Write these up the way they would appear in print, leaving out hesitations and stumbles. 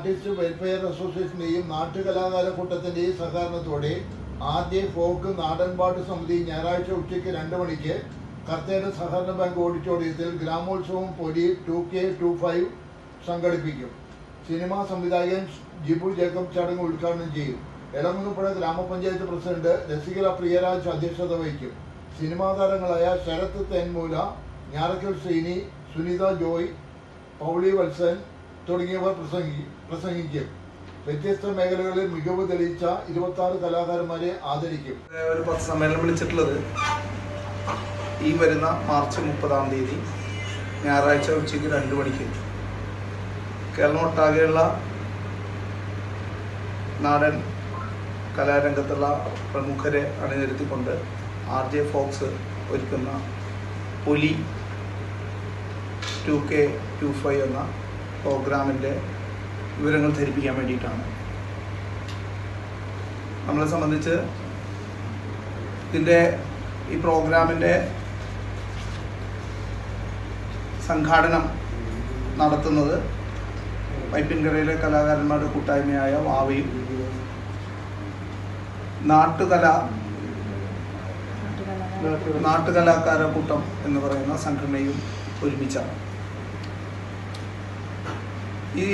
Artist welfare അസോസിയേഷന്റെയും നാട്ടുകലാകാരക്കൂട്ടത്തിന്റെയും സഹകരണത്തോടെ ആദ്യ folk നാടൻപാട്ട് സമിതി ഞായറാഴ്ച ഉച്ചയ്ക്ക് 2 മണിക്ക് കർത്തേട് സഹകരണ ബാങ്ക് ഓഡിറ്റോറിയത്തിൽ ഗ്രാമോത്സവം പൊലി 2K25 സംഘടിപ്പിക്കും. സിനിമാ സംവിധായകൻ ജിബു ജേക്കബ് ചടങ്ങ് ഉദ്ഘാടനം ചെയ്യും. എളങ്ങുന്നപ്പുഴ ഗ്രാമപഞ്ചായത്ത് പ്രസിഡന്റ് രസികല പ്രിയരാജ് അധ്യക്ഷത വഹിക്കും. സിനിമാ താരങ്ങളായ ശരത് തേൻമൂല, ഞാറക്കൽ ശ്രീനി, സുനിത ജോയ്, പൗളി വത്സൻ തുടങ്ങിയവർ പ്രസംഗിക്കും. വ്യത്യസ്ത മേഖലകളിൽ മികവ് തെളിയിച്ച 26 കലാകാരന്മാരെ ആദരിക്കും. ഒരു പത്രസമ്മേളനം വിളിച്ചിട്ടുള്ളത് ഈ വരുന്ന മാർച്ച് 30-ാം തീയതി ഞായറാഴ്ച ഉച്ചയ്ക്ക് 2 മണിക്ക് കേരളമൊട്ടാകെയുള്ള നാടൻ കലാരംഗത്തുള്ള പ്രമുഖരെ അണിനിരത്തിക്കൊണ്ട് RJ ഫോക്സ് ഒരുക്കുന്ന പൊലി 2K25 എന്ന പ്രോഗ്രാമിൻ്റെ വിവരങ്ങൾ ധരിപ്പിക്കാൻ വേണ്ടിയിട്ടാണ്. നമ്മളെ സംബന്ധിച്ച് ഈ പ്രോഗ്രാമിൻ്റെ സംഘാടനം നടത്തുന്നത് വൈപ്പിൻകരയിലെ കലാകാരന്മാരുടെ കൂട്ടായ്മയായ വാവയും നാട്ടുകലാകാരക്കൂട്ടം എന്ന് പറയുന്ന സംഘടനയും ഒരുമിച്ചാണ്. ഈ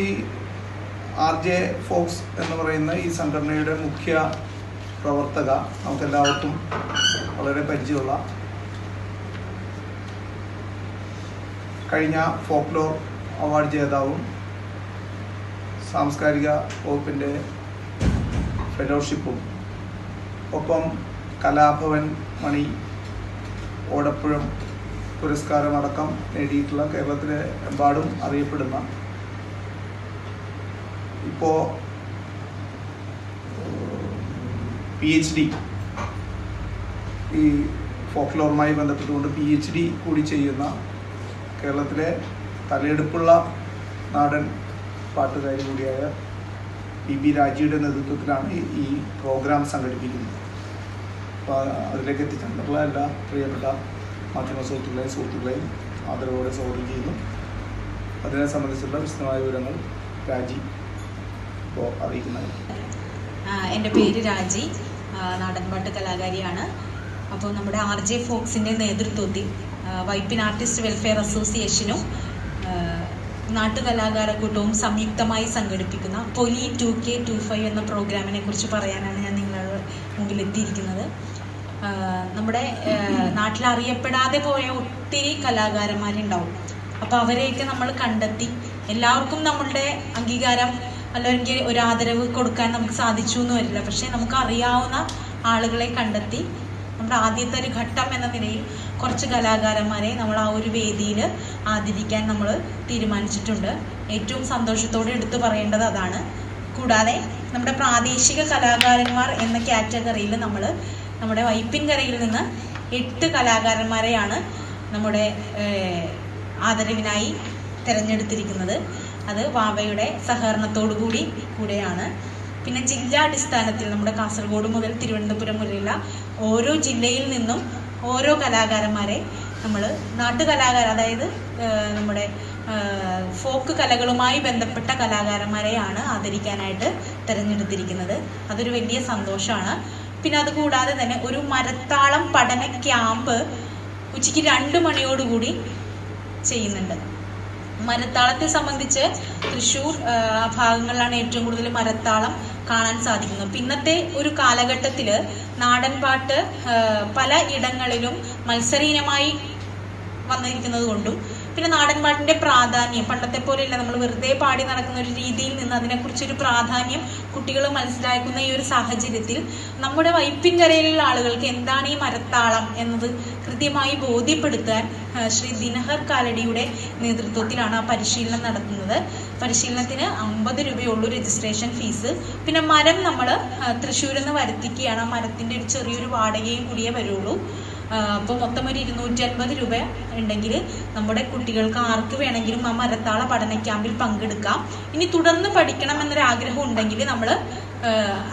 RJ ഫോക്സ് എന്ന് പറയുന്ന ഈ സംഘടനയുടെ മുഖ്യ പ്രവർത്തക നമുക്കെല്ലാവർക്കും വളരെ പരിചയമുള്ള കഴിഞ്ഞ ഫോക്ലോർ അവാർഡ് ജേതാവും സാംസ്കാരിക വകുപ്പിൻ്റെ ഫെലോഷിപ്പും ഒപ്പം കലാഭവൻ മണി ഓടപ്പുഴം പുരസ്കാരമടക്കം നേടിയിട്ടുള്ള കേരളത്തിലെ എമ്പാടും അറിയപ്പെടുന്ന ഇപ്പോൾ PhD ഈ ഫോക്ലോറുമായി ബന്ധപ്പെട്ടുകൊണ്ട് PhD കൂടി ചെയ്യുന്ന കേരളത്തിലെ തലയെടുപ്പുള്ള നാടൻ പാട്ടുകാരി കൂടിയായ PB രാജിയുടെ നേതൃത്വത്തിലാണ് ഈ പ്രോഗ്രാം സംഘടിപ്പിക്കുന്നത്. അപ്പോൾ അതിലേക്ക് എത്തിച്ചേർന്നിട്ടുള്ള എല്ലാ പ്രിയപ്പെട്ട മാധ്യമ സുഹൃത്തുക്കളെയും ആദരവോടെ സ്വാഗതം ചെയ്യുന്നു. അതിനെ സംബന്ധിച്ചുള്ള വിശദമായ വിവരങ്ങൾ രാജി ഇപ്പോൾ അറിയിക്കുന്നത്. എൻ്റെ പേര് രാജി, നാടൻപാട്ട് കലാകാരിയാണ്. അപ്പോൾ നമ്മുടെ RJ ഫോക്സിൻ്റെ നേതൃത്വത്തിൽ വൈപ്പിൻ ആർട്ടിസ്റ്റ് വെൽഫെയർ അസോസിയേഷനും നാട്ടുകലാകാരക്കൂട്ടവും സംയുക്തമായി സംഘടിപ്പിക്കുന്ന പൊലി 2K25 എന്ന പ്രോഗ്രാമിനെ കുറിച്ച് പറയാനാണ് ഞാൻ നിങ്ങളുടെ മുമ്പിൽ എത്തിയിരിക്കുന്നത്. നമ്മുടെ നാട്ടിൽ അറിയപ്പെടാതെ പോയ ഒത്തിരി കലാകാരന്മാരുണ്ടാവും. അപ്പോൾ അവരെയൊക്കെ നമ്മൾ കണ്ടെത്തി എല്ലാവർക്കും നമ്മളുടെ അംഗീകാരം അല്ലെങ്കിൽ ഒരു ആദരവ് കൊടുക്കാൻ നമുക്ക് സാധിച്ചു എന്ന് വരില്ല. പക്ഷേ നമുക്ക് അറിയാവുന്ന ആളുകളെ കണ്ടെത്തി നമ്മുടെ ആദ്യത്തെ ഒരു ഘട്ടം എന്ന നിലയിൽ കുറച്ച് കലാകാരന്മാരെ നമ്മൾ ആ ഒരു വേദിയിൽ ആദരിക്കാൻ നമ്മൾ തീരുമാനിച്ചിട്ടുണ്ട്. ഏറ്റവും സന്തോഷത്തോടെ എടുത്തു പറയേണ്ടത് അതാണ്. കൂടാതെ നമ്മുടെ പ്രാദേശിക കലാകാരന്മാർ എന്ന കാറ്റഗറിയിൽ നമ്മുടെ വൈപ്പിൻകരയിൽ നിന്ന് 8 കലാകാരന്മാരെയാണ് നമ്മുടെ ആദരവിനായി തിരഞ്ഞെടുത്തിരിക്കുന്നത്. അത് വാവയുടെ കൂടെയാണ്. പിന്നെ ജില്ലാടിസ്ഥാനത്തിൽ നമ്മുടെ കാസർഗോഡ് മുതൽ തിരുവനന്തപുരം വരെയുള്ള ഓരോ ജില്ലയിൽ നിന്നും ഓരോ കലാകാരന്മാരെ നമ്മൾ അതായത് നമ്മുടെ ഫോക്ക് കലകളുമായി ബന്ധപ്പെട്ട കലാകാരന്മാരെയാണ് ആദരിക്കാനായിട്ട് തിരഞ്ഞെടുത്തിരിക്കുന്നത്. അതൊരു വലിയ സന്തോഷമാണ്. പിന്നെ അതുകൂടാതെ തന്നെ ഒരു മരത്താളം പഠന ക്യാമ്പ് ഉച്ചയ്ക്ക് 2 മണിയോടുകൂടി ചെയ്യുന്നുണ്ട്. മരത്താളത്തെ സംബന്ധിച്ച് തൃശ്ശൂർ ഭാഗങ്ങളിലാണ് ഏറ്റവും കൂടുതൽ മരത്താളം കാണാൻ സാധിക്കുന്നത്. ഇന്നത്തെ ഒരു കാലഘട്ടത്തിൽ നാടൻപാട്ട് പല ഇടങ്ങളിലും മത്സര ഇനമായി വന്നിരിക്കുന്നത് കൊണ്ടും പിന്നെ നാടൻപാട്ടിൻ്റെ പ്രാധാന്യം പണ്ടത്തെ പോലെയല്ല, നമ്മൾ വെറുതെ പാടി നടക്കുന്ന ഒരു രീതിയിൽ നിന്ന് അതിനെക്കുറിച്ചൊരു പ്രാധാന്യം കുട്ടികൾ മനസ്സിലാക്കുന്ന ഈ ഒരു സാഹചര്യത്തിൽ നമ്മുടെ വൈപ്പിൻകരയിലുള്ള ആളുകൾക്ക് എന്താണ് ഈ മരത്താളം എന്നത് കൃത്യമായി ബോധ്യപ്പെടുത്താൻ ശ്രീ ദിനഹർ കാലടിയുടെ നേതൃത്വത്തിലാണ് ആ പരിശീലനം നടത്തുന്നത്. പരിശീലനത്തിന് 50 രൂപയുള്ളൂ രജിസ്ട്രേഷൻ ഫീസ്. പിന്നെ മരം നമ്മൾ തൃശ്ശൂരിൽ നിന്ന് വരുത്തിക്കുകയാണ്. ആ മരത്തിൻ്റെ ഒരു ചെറിയൊരു വാടകയും കൂടിയേ വരുള്ളൂ. അപ്പോൾ മൊത്തം ഒരു 250 രൂപ ഉണ്ടെങ്കിൽ നമ്മുടെ കുട്ടികൾക്ക് ആർക്ക് വേണമെങ്കിലും ആ മരത്താള പഠന ക്യാമ്പിൽ പങ്കെടുക്കാം. ഇനി തുടർന്ന് പഠിക്കണം എന്നൊരാഗ്രഹം ഉണ്ടെങ്കിൽ നമ്മൾ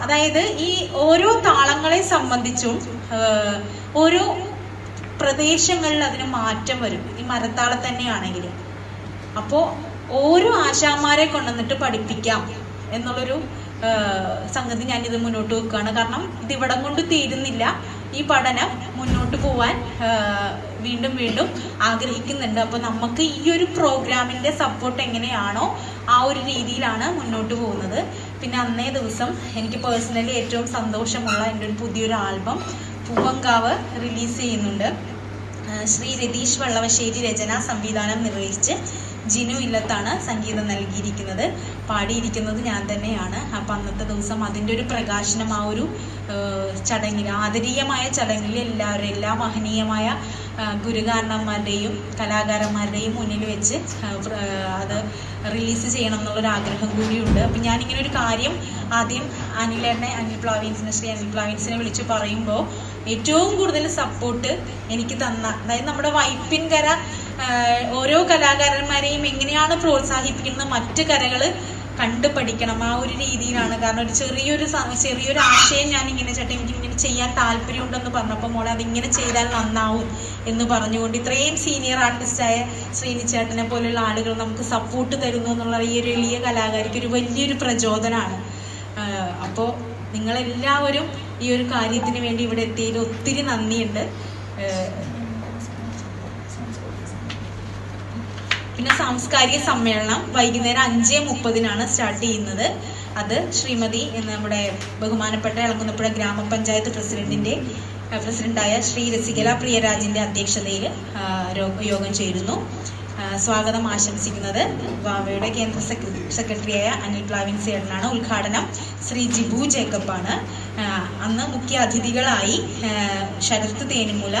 അതായത് ഈ ഓരോ താളങ്ങളെ സംബന്ധിച്ചും ഓരോ പ്രദേശങ്ങളിൽ അതിന് മാറ്റം വരും. ഈ മരത്താളം തന്നെയാണെങ്കിൽ അപ്പോൾ ഓരോ ആശാന്മാരെ കൊണ്ടുവന്നിട്ട് പഠിപ്പിക്കാം എന്നുള്ളൊരു സംഗതി ഞാനിത് മുന്നോട്ട് വെക്കുകയാണ്. കാരണം ഇതിവിടം കൊണ്ട് തീരുന്നില്ല. ഈ പഠനം മുന്നോട്ട് പോവാൻ വീണ്ടും വീണ്ടും ആഗ്രഹിക്കുന്നുണ്ട്. അപ്പോൾ നമുക്ക് ഈ ഒരു പ്രോഗ്രാമിൻ്റെ സപ്പോർട്ട് എങ്ങനെയാണോ ആ ഒരു രീതിയിലാണ് മുന്നോട്ട് പോകുന്നത്. പിന്നെ അന്നേ ദിവസം എനിക്ക് പേഴ്സണലി ഏറ്റവും സന്തോഷമുള്ള എൻ്റെ ഒരു പുതിയൊരു ആൽബം പൂവങ്കാവ് റിലീസ് ചെയ്യുന്നുണ്ട്. ശ്രീ രതീഷ് വള്ളവശ്ശേരി രചന സംവിധാനം നിർവഹിച്ച് ജിനു ഇല്ലത്താണ് സംഗീതം നൽകിയിരിക്കുന്നത്. പാടിയിരിക്കുന്നത് ഞാൻ തന്നെയാണ്. അപ്പം അന്നത്തെ ദിവസം അതിൻ്റെ ഒരു പ്രകാശനം ആ ഒരു ചടങ്ങിൽ, ആദരീയമായ ചടങ്ങിൽ എല്ലാ മഹനീയമായ ഗുരുകാരണന്മാരുടെയും കലാകാരന്മാരുടെയും മുന്നിൽ വെച്ച് അത് റിലീസ് ചെയ്യണം എന്നുള്ളൊരു ആഗ്രഹം കൂടിയുണ്ട്. അപ്പം ഞാനിങ്ങനെ ഒരു കാര്യം ആദ്യം ശ്രീ അനിൽ പ്ലാവിൻസിനെ വിളിച്ച് പറയുമ്പോൾ ഏറ്റവും കൂടുതൽ സപ്പോർട്ട് എനിക്ക് തന്ന, അതായത് നമ്മുടെ വൈപ്പിൻകര ഓരോ കലാകാരന്മാരെയും എങ്ങനെയാണ് പ്രോത്സാഹിപ്പിക്കുന്നത്, മറ്റ് കരകൾ കണ്ടു പഠിക്കണം ആ ഒരു രീതിയിലാണ്. കാരണം ഒരു ചെറിയൊരു ആശയം ഞാനിങ്ങനെ ചേട്ടൻ എനിക്കിങ്ങനെ ചെയ്യാൻ താല്പര്യമുണ്ടെന്ന് പറഞ്ഞപ്പോൾ മോളെ അതിങ്ങനെ ചെയ്താൽ നന്നാവും എന്ന് പറഞ്ഞുകൊണ്ട് ഇത്രയും സീനിയർ ആർട്ടിസ്റ്റായ ശ്രീനിച്ചേട്ടനെ പോലെയുള്ള ആളുകൾ നമുക്ക് സപ്പോർട്ട് തരുന്നു എന്നുള്ള ഈ ഒരു എളിയ കലാകാരിക്ക് ഒരു വലിയൊരു പ്രചോദനമാണ്. അപ്പോൾ നിങ്ങളെല്ലാവരും ഈ ഒരു കാര്യത്തിന് വേണ്ടി ഇവിടെ എത്തിയതിൽ ഒത്തിരി നന്ദിയുണ്ട്. പിന്നെ സാംസ്കാരിക സമ്മേളനം വൈകുന്നേരം 5:30 സ്റ്റാർട്ട് ചെയ്യുന്നത്. അത് ശ്രീമതി നമ്മുടെ ബഹുമാനപ്പെട്ട എളങ്കുന്നപ്പുഴ ഗ്രാമപഞ്ചായത്ത് പ്രസിഡന്റായ ശ്രീ രസികല പ്രിയരാജിന്റെ അധ്യക്ഷതയിൽ യോഗം ചേരുന്നു. സ്വാഗതം ആശംസിക്കുന്നത് വാവയുടെ കേന്ദ്ര സെക്രട്ടറിയായ അനിൽ പ്ലാവിൻസ് ചേട്ടനാണ്. ഉദ്ഘാടനം ശ്രീ ജിബു ജേക്കബാണ്. അന്ന് മുഖ്യ അതിഥികളായി ശരത് തേനുമൂല,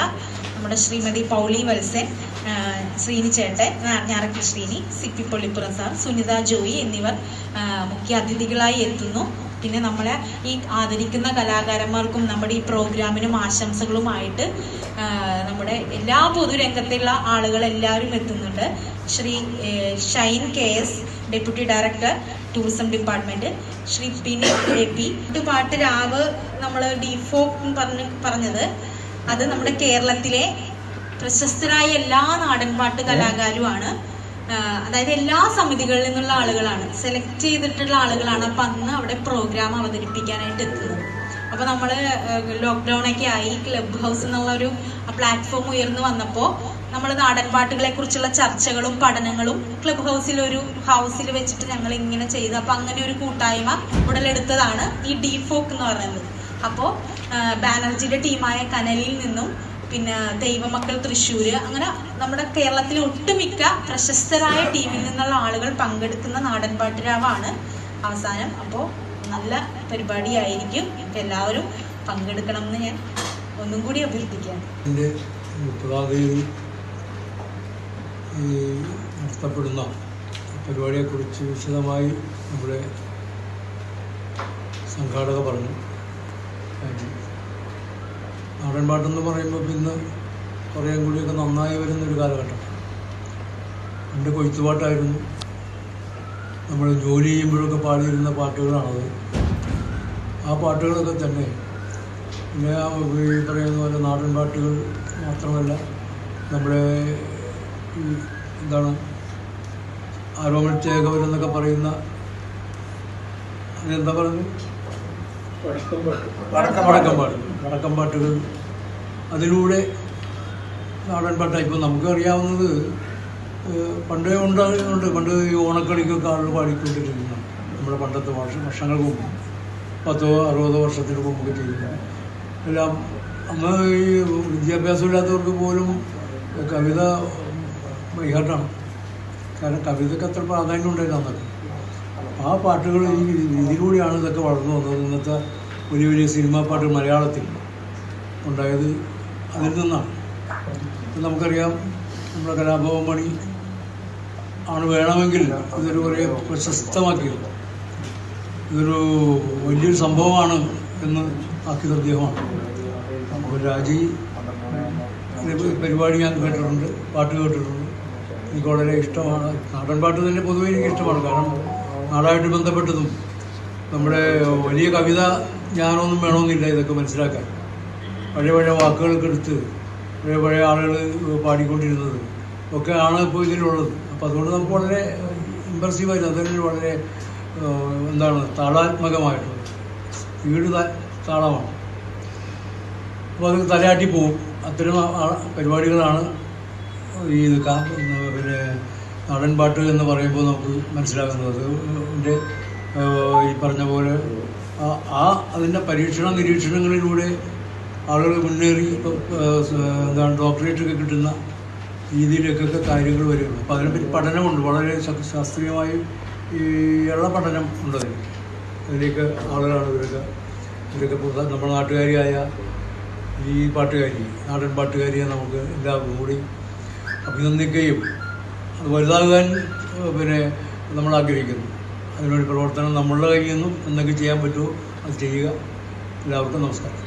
നമ്മുടെ ശ്രീമതി പൗളി വത്സൻ, ശ്രീനി ചേട്ടൻ, ഞാറക്കൽ ശ്രീനി, സിപ്പി പള്ളിപ്പുറം സാർ, സുനിത ജോയി എന്നിവർ മുഖ്യ അതിഥികളായി എത്തുന്നു. പിന്നെ നമ്മളെ ഈ ആദരിക്കുന്ന കലാകാരന്മാർക്കും നമ്മുടെ ഈ പ്രോഗ്രാമിനും ആശംസകളുമായിട്ട് നമ്മുടെ എല്ലാ പൊതുരംഗത്തുള്ള ആളുകൾ എല്ലാവരും എത്തുന്നുണ്ട്. Shri Shine KS, deputy director tourism department, Shri Pini AP. പാട്ട് രാവ് നമ്മൾ ഡിഫോക്ക് പറഞ്ഞത് അത് നമ്മുടെ കേരളത്തിലെ പ്രശസ്തരായ എല്ലാ നാടൻപാട്ട് കലാകാരുമാണ്. അതായത് എല്ലാ സമിതികളിൽ നിന്നുള്ള ആളുകളാണ്, സെലക്ട് ചെയ്തിട്ടുള്ള ആളുകളാണ്. അപ്പം അന്ന് അവിടെ പ്രോഗ്രാം അവതരിപ്പിക്കാനായിട്ട് എത്തുന്നത്. അപ്പോൾ നമ്മൾ ലോക്ക്ഡൗണൊക്കെ ആയി ക്ലബ് ഹൗസ് എന്നുള്ളൊരു പ്ലാറ്റ്ഫോം ഉയർന്നു വന്നപ്പോൾ നമ്മൾ നാടൻപാട്ടുകളെ കുറിച്ചുള്ള ചർച്ചകളും പഠനങ്ങളും ക്ലബ് ഹൗസിൽ വെച്ചിട്ട് ഞങ്ങൾ ഇങ്ങനെ ചെയ്തു. അപ്പം അങ്ങനെ ഒരു കൂട്ടായ്മ ഉടലെടുത്തതാണ് ഈ ഡിഫോക്ക് എന്ന് പറയുന്നത്. അപ്പോൾ ബാനർജിയുടെ ടീമായ കനലിൽ നിന്നും പിന്നെ ദൈവമക്കൾ തൃശ്ശൂർ, അങ്ങനെ നമ്മുടെ കേരളത്തിലെ ഒട്ടുമിക്ക പ്രശസ്തരായ ടീമിൽ നിന്നുള്ള ആളുകൾ പങ്കെടുക്കുന്ന നാടൻപാട്ട് രാവാണ് അവസാനം. അപ്പോൾ നല്ല പരിപാടിയായിരിക്കും. എല്ലാവരും പങ്കെടുക്കണം എന്ന് ഞാൻ ഒന്നും കൂടി അഭ്യർത്ഥിക്കുകയാണ്. 30-ാം തീയതി നടത്തപ്പെടുന്ന പരിപാടിയെക്കുറിച്ച് വിശദമായി നമ്മുടെ സംഘാടക പറഞ്ഞു. നാടൻപാട്ടെന്ന് പറയുമ്പോൾ ഇന്ന് കുറേ കൂടിയൊക്കെ നന്നായി വരുന്നൊരു കാലഘട്ടം. പണ്ട് കൊയ്ത്തുപാട്ടായിരുന്നു, നമ്മൾ ജോലി ചെയ്യുമ്പോഴൊക്കെ പാടിയിരുന്ന പാട്ടുകളാണത്. ആ പാട്ടുകളൊക്കെ തന്നെ പിന്നെ ഈ പറയുന്ന പോലെ നാടൻപാട്ടുകൾ മാത്രമല്ല, നമ്മുടെ ഈ ആരോമൽ ചേകവർ എന്നൊക്കെ പറയുന്ന അതെന്താ പറയുന്നത്, വടക്കംപാട്ടുകൾ, അതിലൂടെ നാടൻപാട്ടായി. ഇപ്പോൾ നമുക്ക് അറിയാവുന്നത് പണ്ടേ ഉണ്ട്. പണ്ട് ഈ ഓണക്കളിക്കൊക്കെ ആളുകൾ പാടിക്കൊണ്ടിരിക്കുന്നു. നമ്മുടെ പണ്ടത്തെ വർഷങ്ങൾക്ക് മുമ്പ് 10-60 വർഷത്തിന് മുമ്പൊക്കെ ചെയ്യുന്നു എല്ലാം. അന്ന് ഈ വിദ്യാഭ്യാസമില്ലാത്തവർക്ക് പോലും കവിത വൈകാട്ടാണ്. കാരണം കവിതയ്ക്ക് അത്ര പ്രാധാന്യം ഉണ്ടായില്ല അന്നൊക്കെ. ആ പാട്ടുകൾ ഇതിലൂടെയാണ് ഇതൊക്കെ വളർന്നു വന്നത്. ഇന്നത്തെ വലിയ വലിയ സിനിമാ പാട്ടുകൾ മലയാളത്തിൽ ഉണ്ടായത് അതിൽ നിന്നാണ്. നമുക്കറിയാം, നമ്മുടെ കലാഭവൻ മണി ആണ് വേണമെങ്കിൽ ഇതൊരു കുറേ പ്രശസ്തമാക്കിയത്. ഇതൊരു വലിയൊരു സംഭവമാണ് എന്ന് ആക്കിയത് അദ്ദേഹമാണ്. അപ്പോൾ രാജി പരിപാടി ഞാൻ കേട്ടിട്ടുണ്ട്, പാട്ട് കേട്ടിട്ടുണ്ട്. എനിക്ക് വളരെ ഇഷ്ടമാണ്. നാടൻ പാട്ട് തന്നെ പൊതുവെ എനിക്ക് ഇഷ്ടമാണ്. കാരണം നാടായിട്ട് ബന്ധപ്പെട്ടതും നമ്മുടെ വലിയ കവിത ഞാനൊന്നും വേണമെന്നില്ല ഇതൊക്കെ മനസ്സിലാക്കാൻ. പഴയ വാക്കുകളൊക്കെ എടുത്ത് പഴയ ആളുകൾ പാടിക്കൊണ്ടിരുന്നത് ഒക്കെയാണ് ഇപ്പോൾ ഇതിലുള്ളത്. അപ്പോൾ അതുകൊണ്ട് നമുക്ക് വളരെ ഇമ്പ്രസീവായിരുന്നു. അതൊരു വളരെ എന്താണ് താളാത്മകമായിട്ടുള്ളത്, സ്പീഡ് താളമാണ്. അപ്പോൾ അത് തലയാട്ടി പോവും. അത്തരം പരിപാടികളാണ് ഈ പിന്നെ നാടൻ പാട്ട് എന്ന് പറയുമ്പോൾ നമുക്ക് മനസ്സിലാകുന്നത്. അതിൻ്റെ ഈ പറഞ്ഞ പോലെ അതിൻ്റെ നിരീക്ഷണങ്ങളിലൂടെ ആളുകൾ മുന്നേറി എന്താണ് ഡോക്ടറേറ്റൊക്കെ കിട്ടുന്ന രീതിയിലേക്കൊക്കെ കാര്യങ്ങൾ വരികയുള്ളൂ. അപ്പോൾ അതിനെപ്പറ്റി പഠനമുണ്ട്, വളരെ ശാസ്ത്രീയമായി ഉള്ള പഠനം ഉണ്ടതിൽ. അതിലേക്ക് ആളുകളാണ് ഇവരൊക്കെ നമ്മുടെ നാട്ടുകാരിയായ ഈ നാടൻ പാട്ടുകാരിയെ നമുക്ക് എല്ലാവർക്കും കൂടി അഭിനന്ദിക്കുകയും അത് വലുതാകാൻ നമ്മൾ ആഗ്രഹിക്കുന്നു. അതിനൊരു പ്രവർത്തനം നമ്മളുടെ കയ്യിൽ നിന്നും എന്തൊക്കെ ചെയ്യാൻ പറ്റുമോ അത് ചെയ്യുക. എല്ലാവർക്കും നമസ്കാരം.